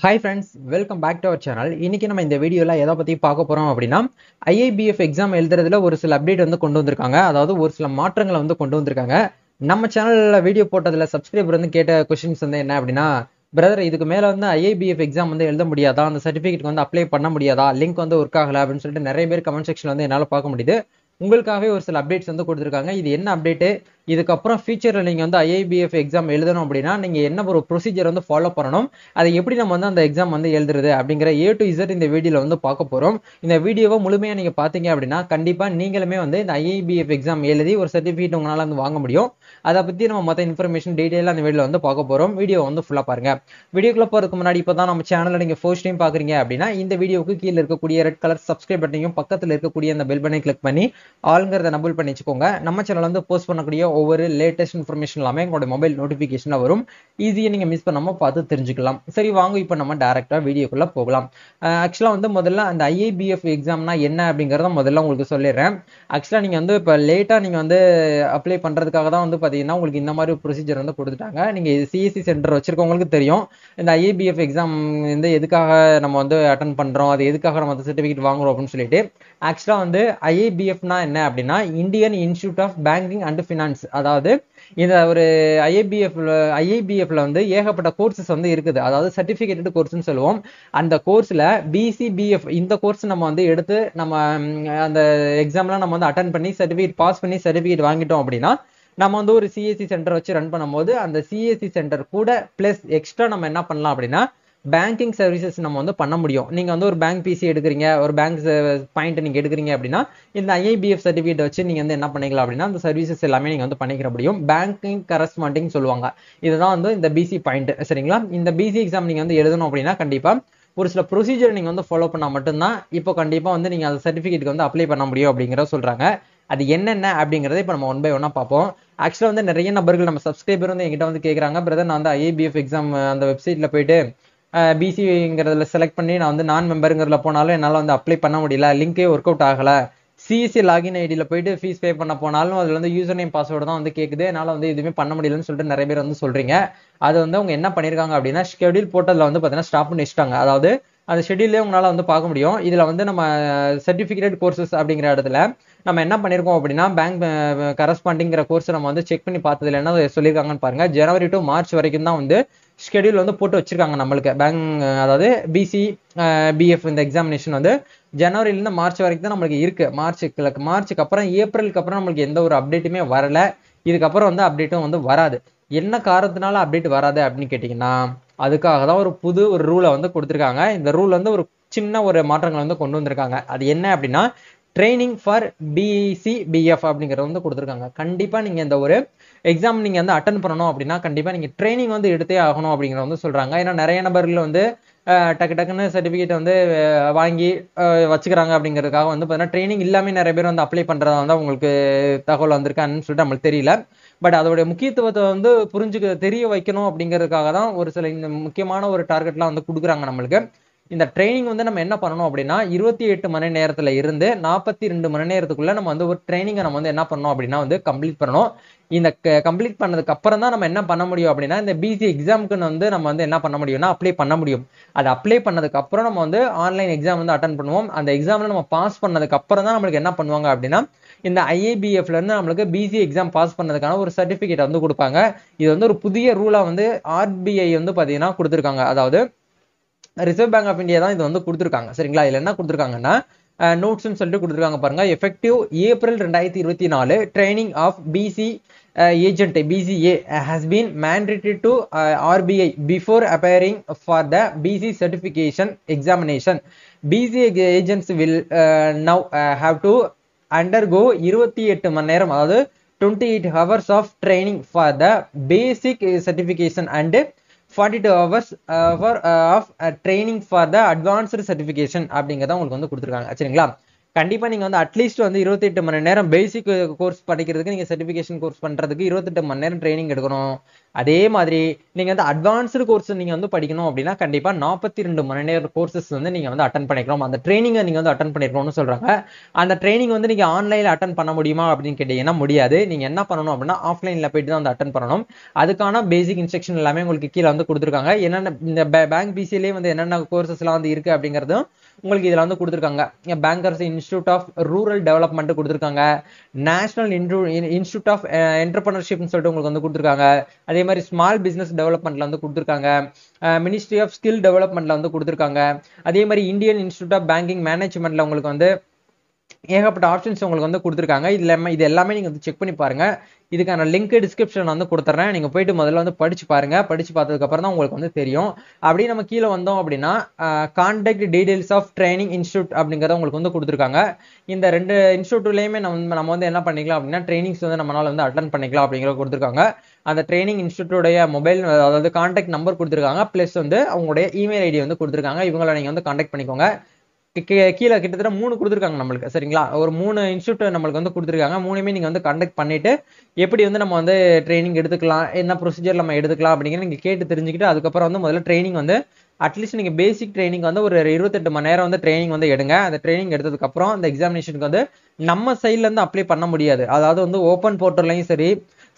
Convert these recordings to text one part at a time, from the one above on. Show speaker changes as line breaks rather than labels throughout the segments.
Hi friends, welcome back to our channel. இன்னைக்கு நம்ம இந்த வீடியோவில் எதை பற்றி பார்க்க போகிறோம் அப்படின்னா, ஐஏபிஎஃப் எக்ஸாம் எழுதுறதுல ஒரு சில அப்டேட் வந்து கொண்டு வந்திருக்காங்க. அதாவது ஒரு சில மாற்றங்களை வந்து கொண்டு வந்திருக்காங்க. நம்ம சேனலில் வீடியோ போட்டதில் சப்ஸ்கிரைபர் வந்து கேட்ட கொஷின்ஸ் வந்து என்ன அப்படின்னா, பிரதர் இதுக்கு மேலே வந்து ஐஏபிஎஃப் எக்ஸாம் வந்து எழுத முடியாதா, அந்த சர்டிஃபிகேட் வந்து அப்ளை பண்ண முடியாதா, லிங்க் வந்து ஒர்க் ஆகலை அப்படின்னு சொல்லிட்டு நிறைய பேர் கமெண்ட் செக்ஷன் வந்து என்னால் பார்க்க முடியுது. உங்களுக்காகவே ஒரு சில அப்டேட்ஸ் வந்து கொடுத்துருக்காங்க. இது என்ன அப்டேட்டு, இதுக்கப்புறம் ஃபியூச்சரில் நீங்கள் வந்து ஐஏபிஎஃப் எக்ஸாம் எழுதணும் அப்படின்னா நீங்கள் என்ன ஒரு ப்ரொசீஜர் வந்து ஃபாலோ பண்ணணும், அதை எப்படி நம்ம வந்து அந்த எக்ஸாம் வந்து எழுதுறது அப்படிங்கிற A to Z இந்த வீடியோவில் வந்து பார்க்க போகிறோம். இந்த வீடியோவை முழுமையாக நீங்கள் பார்த்தீங்க அப்படின்னா கண்டிப்பாக நீங்களுமே வந்து இந்த ஐஏபிஎஃப் எக்ஸாம் எழுதி ஒரு சர்டிஃபிகேட் உங்களால் வந்து வாங்க முடியும். அதை பற்றி நம்ம மற்ற இன்ஃபர்மேஷன் டீட்டெயிலாக அந்த வீடியோவில் வந்து பார்க்க போகிறோம். வீடியோ வந்து ஃபுல்லாக பாருங்கள். வீடியோக்குள்ள போகிறதுக்கு முன்னாடி இப்போ தான் நம்ம சேனலில் நீங்கள் ஃபர்ஸ்ட் டைம் பார்க்குறீங்க அப்படின்னா இந்த வீடியோவுக்கு கீழே இருக்கக்கூடிய ரெட் கலர் சப்ஸ்கிரைப் பட்டனையும் பக்கத்தில் இருக்கக்கூடிய அந்த பெல் பட்டனை கிளிக் பண்ணி ஆளுங்கிறத நபுல் பண்ணி வச்சுக்கோங்க. நம்ம சேனல் வந்து போஸ்ட் பண்ணக்கூடிய ஒவ்வொரு லேட்டஸ்ட் இன்ஃபர்மேஷன் எல்லாமே உங்களோட மொபைல் நோட்டிஃபிகேஷனில் வரும். ஈஸியாக நீங்கள் மிஸ் பண்ணாமல் பார்த்து தெரிஞ்சுக்கலாம். சரி வாங்க இப்போ நம்ம டேரெக்டாக வீடியோக்குள்ளே போகலாம். ஆக்சுவலாக வந்து முதல்ல அந்த ஐஏபிஎஃப் எக்ஸாம்னா என்ன அப்படிங்கிறத முதல்ல உங்களுக்கு சொல்லிடுறேன். ஆக்சுவலாக நீங்கள் வந்து இப்போ லேட்டாக நீங்கள் வந்து அப்ளை பண்ணுறதுக்காக தான் வந்து பார்த்தீங்கன்னா உங்களுக்கு இந்த மாதிரி ப்ரொசீஜர் வந்து கொடுத்துட்டாங்க. நீங்கள் சிஎஸ்சி சென்டர் வச்சுருக்கவங்களுக்கு தெரியும் இந்த ஐஏபிஎஃப் எக்ஸாம் வந்து எதுக்காக நம்ம வந்து அட்டன் பண்ணுறோம், அது எதுக்காக நம்ம அந்த சர்டிஃபிகேட் வாங்குறோம் அப்படின்னு சொல்லிட்டு. ஆக்சுவலாக வந்து ஐஏபிஎஃப்னா என்ன அப்படின்னா Indian institute of banking and finance. அதாவது இந்த ஒரு ஐஏபிஎஃப்ல வந்து ஏகப்பட்ட கோர்சஸ் வந்து இருக்குது. அதாவது சர்டிஃபிகேட்டட் கோர்ஸ்னு சொல்லுவோம். அந்த கோர்ஸ்ல பிசிபிஎஃப் இந்த கோர்ஸ் நம்ம வந்து எடுத்து நம்ம அந்த எக்ஸாம்லாம் நம்ம வந்து அட்டன் பண்ணி சர்டிஃபிகேட் பாஸ் பண்ணி சர்டிஃபிகேட் வாங்கிட்டோம் அப்படின்னா நம்ம வந்து ஒரு சிஎஸ்சி சென்டர் வச்சு ரன் பண்ணும்போது அந்த சிஎஸ்சி சென்டர் கூட பிளஸ் எக்ஸ்ட்ரா நம்ம என்ன பண்ணலாம் அப்படின்னா பேங்கிங் சர்வீசஸ் நம்ம வந்து பண்ண முடியும். நீங்க வந்து ஒரு பேங்க் பிசி எடுக்கிறீங்க, ஒரு பேங்க் பாயிண்ட் நீங்க எடுக்கிறீங்க அப்படின்னா இந்த ஐஏபிஎஃப் சர்டிஃபிகேட் வச்சு நீங்க வந்து என்ன பண்ணிக்கலாம் அப்படின்னா அந்த சர்வீசஸ் எல்லாமே நீங்க வந்து பண்ணிக்கிற முடியும். பேங்கிங் கரஸ்பாண்டிங் சொல்லுவாங்க. இதுதான் வந்து இந்த பிசி பாயிண்ட். சரிங்களா? இந்த பிசி எக்ஸாம் நீங்க வந்து எழுதணும் அப்படின்னா கண்டிப்பா ஒரு சில ப்ரொசீஜர் நீங்க வந்து ஃபாலோ பண்ணா மட்டும்தான் இப்போ கண்டிப்பா வந்து நீங்க அந்த சர்டிஃபிகேட்டுக்கு வந்து அப்ளை பண்ண முடியும் அப்படிங்கிறத சொல்றாங்க. அது என்னென்ன அப்படிங்கறத இப்போ நம்ம ஒன் பை ஒன்னா பார்ப்போம். ஆக்சுவலா வந்து நிறைய நபர்கள் நம்ம சப்ஸ்கிரைபர் வந்து எங்கிட்ட வந்து கேட்குறாங்க, பிரதர் நான் வந்து ஐஏபிஎஃப் எக்ஸாம் அந்த வெப்சைட்ல போயிட்டு பிசிங்கிறதுல செலக்ட் பண்ணி நான் வந்து நான் மெம்பருங்கிறதுல போனாலும் என்னால் வந்து அப்ளை பண்ண முடியல, லிங்கே ஒர்க் அவுட் ஆகலை. சிஎஸ்சி லாகின் ஐடியில் போயிட்டு ஃபீஸ் பே பண்ண போனாலும் அதில் வந்து யூசர் நேம் பாஸ்வேர்டு தான் வந்து கேட்குது, என்னால் வந்து எதுவுமே பண்ண முடியலன்னு சொல்லிட்டு நிறைய பேர் வந்து சொல்றீங்க. அது வந்து அவங்க என்ன பண்ணியிருக்காங்க அப்படின்னா ஷெட்யூல் போர்ட்டலில் வந்து பார்த்தீங்கன்னா ஸ்டாப் பண்ணி வச்சுட்டாங்க. அதாவது அந்த ஷெட்யூலே உங்களால் வந்து பார்க்க முடியும். இதில் வந்து நம்ம சர்டிஃபிகேட் கோர்சஸ் அப்படிங்கிற இடத்துல நம்ம என்ன பண்ணியிருக்கோம் அப்படின்னா பேங்க் கரஸ்பாண்டிங்கிற கோர்ஸ் நம்ம வந்து செக் பண்ணி பார்த்ததுல என்ன சொல்லியிருக்காங்கன்னு பாருங்க. ஜனவரி டு மார்ச் வரைக்கும் தான் வந்து ஷெட்யூல் வந்து போட்டு வச்சிருக்காங்க நம்மளுக்கு பேங்க். அதாவது பிசி பிஎஃப் இந்த எக்ஸாமினேஷன் வந்து ஜனவரியிலேருந்து மார்ச் வரைக்கும் தான் நம்மளுக்கு இருக்கு. மார்ச்சுக்கு அப்புறம் ஏப்ரலுக்கு அப்புறம் நம்மளுக்கு எந்த ஒரு அப்டேட்டுமே வரல. இதுக்கப்புறம் வந்து அப்டேட்டும் வந்து வராது. என்ன காரணத்தினால அப்டேட் வராது அப்படின்னு கேட்டிங்கன்னா அதுக்காக தான் ஒரு ரூலை வந்து கொடுத்துருக்காங்க. இந்த ரூல் வந்து ஒரு சின்ன ஒரு மாற்றங்கள் வந்து கொண்டு வந்திருக்காங்க. அது என்ன அப்படின்னா ட்ரைனிங் ஃபார் பிசிபிஎஃப் அப்படிங்கிறது வந்து கொடுத்துருக்காங்க. கண்டிப்பா நீங்க இந்த ஒரு எக்ஸாம் நீங்க வந்து அட்டன் பண்ணணும் அப்படின்னா கண்டிப்பா நீங்க ட்ரைனிங் வந்து எடுத்தே ஆகணும் அப்படிங்கிறத வந்து சொல்றாங்க. ஏன்னா நிறைய நபர்கள் வந்து டக்கு டக்குன்னு சர்டிஃபிகேட் வந்து வாங்கி வச்சுக்கிறாங்க. அப்படிங்கிறதுக்காக வந்து பார்த்தீங்கன்னா ட்ரைனிங் இல்லாம நிறைய பேர் வந்து அப்ளை பண்றதா வந்து உங்களுக்கு தகவல் வந்திருக்கான்னு சொல்லிட்டு நம்மளுக்கு தெரியல. பட் அதோடைய முக்கியத்துவத்தை வந்து தெரிய வைக்கணும் அப்படிங்கிறதுக்காக தான் ஒரு சில இந்த முக்கியமான ஒரு டார்கெட்லாம் வந்து கொடுக்குறாங்க நம்மளுக்கு. இந்த ட்ரைனிங் வந்து நம்ம என்ன பண்ணணும் அப்படின்னா 28 மணி நேரத்துல இருந்து 42 மணி நேரத்துக்குள்ள நம்ம வந்து ஒரு ட்ரைனிங்கை நம்ம வந்து என்ன பண்ணணும் அப்படின்னா வந்து கம்ப்ளீட் பண்ணணும். இந்த கம்ப்ளீட் பண்ணதுக்கு அப்புறம் தான் நம்ம என்ன பண்ண முடியும் அப்படின்னா இந்த பிசி எக்ஸாமுக்கு வந்து நம்ம வந்து என்ன பண்ண முடியும்னா அப்ளை பண்ண முடியும். அது அப்ளை பண்ணதுக்கு அப்புறம் நம்ம வந்து ஆன்லைன் எக்ஸாம் வந்து அட்டன் பண்ணுவோம். அந்த எக்ஸாம்ல நம்ம பாஸ் பண்ணதுக்கு அப்புறம் தான் நம்மளுக்கு என்ன பண்ணுவாங்க அப்படின்னா இந்த ஐஏபிஎஃப்ல இருந்து நம்மளுக்கு பிசி எக்ஸாம் பாஸ் பண்ணதுக்கான ஒரு சர்டிபிகேட் வந்து கொடுப்பாங்க. இது வந்து ஒரு புதிய ரூலா வந்து ஆர்பிஐ வந்து பாத்தீங்கன்னா கொடுத்துருக்காங்க. அதாவது ரிசர்வ் பேங்க் ஆஃப் இந்தியா தான் இது வந்து கொடுத்துருக்காங்க. சரிங்களா? இதுல என்ன கொடுத்துருக்காங்கன்னா நோட்ஸ்ன்னு சொல்லிட்டு கொடுத்துருக்காங்க பாருங்க. Effective April 2024 training of BC agent BCA has been mandatory to RBI before appearing for the BC certification examination. BC agents will now have to undergo 28 மணி நேரம், அதாவது 28 hours of training for the basic certification and 42 hours of training for the advanced certification அப்படிங்கிறத உங்களுக்கு வந்து கொடுத்துருக்காங்க. சரிங்களா? கண்டிப்பா நீங்க வந்து அட்லீஸ்ட் வந்து 28 மணி நேரம் பேசிக் கோர்ஸ் படிக்கிறதுக்கு, நீங்க சர்டிஃபிகேஷன் கோர்ஸ் பண்றதுக்கு 28 மணி நேரம் ட்ரைனிங் எடுக்கணும். அதே மாதிரி நீங்க வந்து அட்வான்ஸ்டு கோர்ஸ் நீங்க வந்து படிக்கணும் அப்படின்னா கண்டிப்பா 42 மணி நேரம் கோர்சஸ் வந்து நீங்க வந்து அட்டன் பண்ணிக்கலாம். அந்த ட்ரைனிங்கை நீங்க வந்து அட்டன் பண்ணிருக்கணும்னு சொல்றாங்க. அந்த ட்ரைனிங் வந்து நீங்க ஆன்லைன்ல அட்டன் பண்ண முடியுமா அப்படின்னு கேட்டீங்கன்னா முடியாது. நீங்க என்ன பண்ணணும் அப்படின்னா ஆஃப்லைன்ல போயிட்டு தான் வந்து அட்டன் பண்ணணும். அதுக்கான பேசிக் இன்ஸ்ட்ரக்ஷன் எல்லாமே உங்களுக்கு கீழே வந்து கொடுத்துருக்காங்க. என்னென்ன இந்த பேங்க் பிசிலேயே வந்து என்னென்ன கோர்சஸ் எல்லாம் வந்து இருக்கு அப்படிங்கறதும் உங்களுக்கு இதுல வந்து கொடுத்துருக்காங்க. Bankers institute of rural development கொடுத்துருக்காங்க. நேஷனல் இன்ஸ்டிடியூட் ஆஃப் என்டர்பிரினர்ஷிப்னு சொல்லிட்டு உங்களுக்கு வந்து கொடுத்துருக்காங்க. அதே மாதிரி ஸ்மால் பிசினஸ் டெவலப்மெண்ட்ல வந்து கொடுத்துருக்காங்க. மினிஸ்ட்ரி ஆஃப் ஸ்கில் டெவலப்மெண்ட்ல வந்து கொடுத்துருக்காங்க. அதே மாதிரி இந்தியன் இன்ஸ்டிடியூட் ஆஃப் பேங்கிங் மேனேஜ்மெண்ட்ல உங்களுக்கு வந்து ஏகப்பட்ட ஆப்ஷன்ஸ் உங்களுக்கு வந்து கொடுத்துருக்காங்க. இது எல்லாமே நீங்க வந்து செக் பண்ணி பாருங்க. இதுக்கான லிங்க் டிஸ்கிரிப்ஷன் வந்து கொடுத்துறேன். நீங்க போயிட்டு முதல்ல வந்து படிச்சு பாருங்க. படிச்சு பார்த்ததுக்கு அப்புறம் தான் உங்களுக்கு வந்து தெரியும். அப்படியே நம்ம கீழே வந்தோம் அப்படின்னா contact details of training institute அப்படிங்கறத உங்களுக்கு வந்து கொடுத்துருக்காங்க. இந்த 2 இன்ஸ்டியூட்லயுமே நம்ம வந்து என்ன பண்ணிக்கலாம் அப்படின்னா ட்ரைனிங்ஸ் வந்து நம்மளால வந்து அட்டன் பண்ணிக்கலாம் அப்படிங்கறத கொடுத்துருக்காங்க. அந்த ட்ரைனிங் இன்ஸ்டியூட்டோடைய மொபைல் அதாவது கான்டாக்ட் நம்பர் கொடுத்துருக்காங்க. பிளஸ் வந்து அவங்களுடைய இமெயில் ஐடி வந்து கொடுத்துருக்காங்க. இவங்களை நீங்க வந்து கான்டாக்ட் பண்ணிக்கோங்க. கீழே கிட்டத்தட்ட 3 கொடுத்துருக்காங்க நம்மளுக்கு. சரிங்களா, ஒரு 3 இன்ஸ்டியூட் நம்மளுக்கு வந்து கொடுத்துருக்காங்க. 3மே நீங்க வந்து கண்டக்ட் பண்ணிட்டு எப்படி வந்து நம்ம வந்து ட்ரைனிங் எடுத்துக்கலாம், என்ன ப்ரொசீஜர் நம்ம எடுத்துக்கலாம் அப்படிங்கிறது நீங்க கேட்டு தெரிஞ்சுக்கிட்டு அதுக்கப்புறம் வந்து முதல்ல ட்ரைனிங் வந்து அட்லீஸ்ட் நீங்க பேசிக் ட்ரைனிங் வந்து ஒரு 28 மணி நேரம் வந்து ட்ரைனிங் வந்து எடுங்க. அந்த ட்ரைனிங் எடுத்ததுக்கு அப்புறம் அந்த எக்ஸாமினேஷனுக்கு வந்து நம்ம சைட்ல இருந்து அப்ளை பண்ண முடியாது. அதாவது வந்து ஓப்பன் போர்ட்டல்லையும் சரி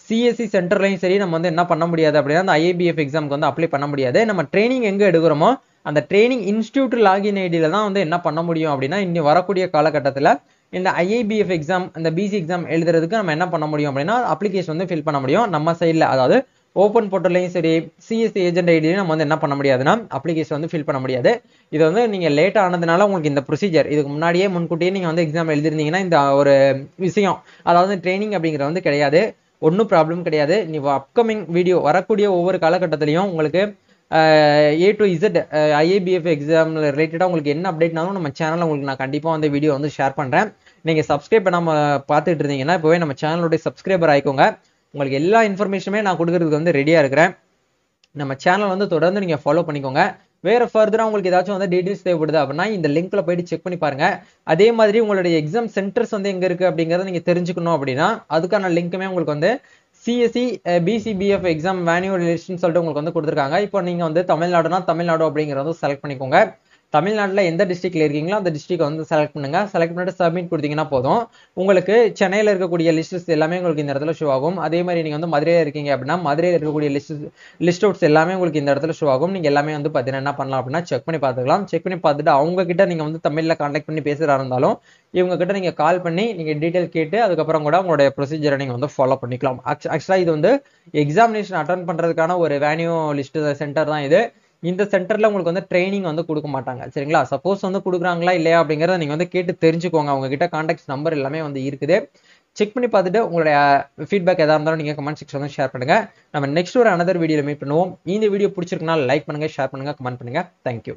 சிஎஸ்சி சென்டர்லையும் சரி நம்ம வந்து என்ன பண்ண முடியாது அப்படின்னா அந்த ஐஏபிஎஃப் எக்ஸாமுக்கு வந்து அப்ளை பண்ண முடியாது. நம்ம ட்ரைனிங் எங்க எடுக்கிறோமோ அந்த ட்ரைனிங் இன்ஸ்டியூட் லாகின் ஐடியில தான் வந்து என்ன பண்ண முடியும் அப்படின்னா இன்னும் வரக்கூடிய காலகட்டத்தில் இந்த ஐஏபிஎஃப் எக்ஸாம் இந்த பிசி எக்ஸாம் எழுதுறதுக்கு நம்ம என்ன பண்ண முடியும் அப்படின்னா அப்ளிகேஷன் வந்து ஃபில் பண்ண முடியும் நம்ம சைடில். அதாவது ஓப்பன் போர்ட்டல்லையும் சரி சிஎஸ்சி ஏஜென்ட் ஐடியிலையும் நம்ம வந்து என்ன பண்ண முடியாதுன்னா அப்ளிகேஷன் வந்து ஃபில் பண்ண முடியாது. இது வந்து நீங்க லேட் ஆனதுனால உங்களுக்கு இந்த ப்ரொசீஜர் இதுக்கு முன்னாடியே முன்கூட்டியே நீங்க வந்து எக்ஸாம் எழுதிருந்தீங்கன்னா இந்த ஒரு விஷயம் அதாவது ட்ரைனிங் அப்படிங்கிறது வந்து கிடையாது. ஒன்றும் ப்ராப்ளம் கிடையாது. நீ அப்கமிங் வீடியோ வரக்கூடிய ஒவ்வொரு காலகட்டத்திலையும் உங்களுக்கு A to Z ஐஏபிஎஃப் எக்ஸாம் ரிலேட்டடாக உங்களுக்கு என்ன அப்டேட்னாலும் நம்ம சேனலில் உங்களுக்கு நான் கண்டிப்பாக வந்து வீடியோ வந்து ஷேர் பண்ணுறேன். நீங்கள் சப்ஸ்கிரைப் பண்ணாமல் பார்த்துட்டு இருந்தீங்கன்னா இப்போவே நம்ம சேனலுடைய சப்ஸ்கிரைபர் ஆயிக்கோங்க. உங்களுக்கு எல்லா இன்ஃபர்மேஷனுமே நான் கொடுக்கறதுக்கு வந்து ரெடியாக இருக்கிறேன். நம்ம சேனல் வந்து தொடர்ந்து நீங்கள் ஃபாலோ பண்ணிக்கோங்க. வேற ஃபர்தரா உங்களுக்கு ஏதாச்சும் வந்து டீடைல்ஸ் தேவைப்படுது அப்படின்னா இந்த லிங்க்ல போயிட்டு செக் பண்ணி பாருங்க. அதே மாதிரி உங்களுடைய எக்ஸாம் சென்டர்ஸ் வந்து எங்க இருக்கு அப்படிங்கறத நீங்க தெரிஞ்சுக்கணும் அப்படின்னா அதுக்கான லிங்க்குமே உங்களுக்கு வந்து சிஎஸ்சி பிசிபிஎஃப் எக்ஸாம் மேனுவல் லிஸ்ட்னு சொல்லிட்டு உங்களுக்கு வந்து கொடுத்துருக்காங்க. இப்போ நீங்க வந்து தமிழ்நாடுனா தமிழ்நாடு அப்படிங்கறத செலக்ட் பண்ணிக்கோங்க. தமிழ்நாட்டில் எந்த டிஸ்ட்ரிக்ட்ல இருக்கீங்களோ அந்த டிஸ்ட்ரிக்ட் வந்து செலக்ட் பண்ணுங்க. செலக்ட் பண்ணிட்டு சப்மிட் கொடுத்தீங்கன்னா போதும். உங்களுக்கு சென்னையில் இருக்கக்கூடிய லிஸ்ட்ஸ் எல்லாமே உங்களுக்கு இந்த இடத்துல ஷோ ஆகும். அதே மாதிரி நீங்க வந்து மதுரையில் இருக்கீங்க அப்படின்னா மதுரையில் இருக்கக்கூடிய லிஸ்ட் அவுட்ஸ் எல்லாமே உங்களுக்கு இந்த இடத்துல ஷோ ஆகும். நீங்க எல்லாமே வந்து பார்த்தீங்கன்னா என்ன பண்ணலாம் அப்படின்னா செக் பண்ணி பார்த்துக்கலாம். செக் பண்ணி பார்த்துட்டு அவங்க கிட்ட நீங்க வந்து தமிழ்ல கான்டாக்ட் பண்ணி பேசுறதா இருந்தாலும் இவங்க கிட்ட நீங்க கால் பண்ணி நீங்க டீடைல் கேட்டு அதுக்கப்புறம் கூட உங்களுடைய ப்ரொசீஜரை நீங்க வந்து ஃபாலோ பண்ணிக்கலாம். ஆக்சுவலா இது வந்து எக்ஸாமினேஷன் அட்டன் பண்றதுக்கான ஒரு வேன்யூ லிஸ்ட் சென்டர் தான் இது. இந்த சென்டர்ல உங்களுக்கு வந்து ட்ரைனிங் வந்து கொடுக்க மாட்டாங்க. சரிங்களா, சப்போஸ் வந்து கொடுக்குறாங்களா இல்லையா அப்படிங்கறத நீங்க வந்து கேட்டு தெரிஞ்சுக்கோங்க. அவங்க கிட்ட கான்டாக்ட் நம்பர் எல்லாமே வந்து இருக்குது. செக் பண்ணி பார்த்துட்டு உங்களுடைய ஃபீட்பேக் எதா இருந்தாலும் நீங்க கமெண்ட் செக்ஷன் வந்து ஷேர் பண்ணுங்க. நம்ம நெக்ஸ்ட் ஒரு அனதர் வீடியோல மீட் பண்ணுவோம். இந்த வீடியோ பிடிச்சிருக்குன்னா லைக் பண்ணுங்க, ஷேர் பண்ணுங்க, கமெண்ட் பண்ணுங்க. தேங்க்யூ.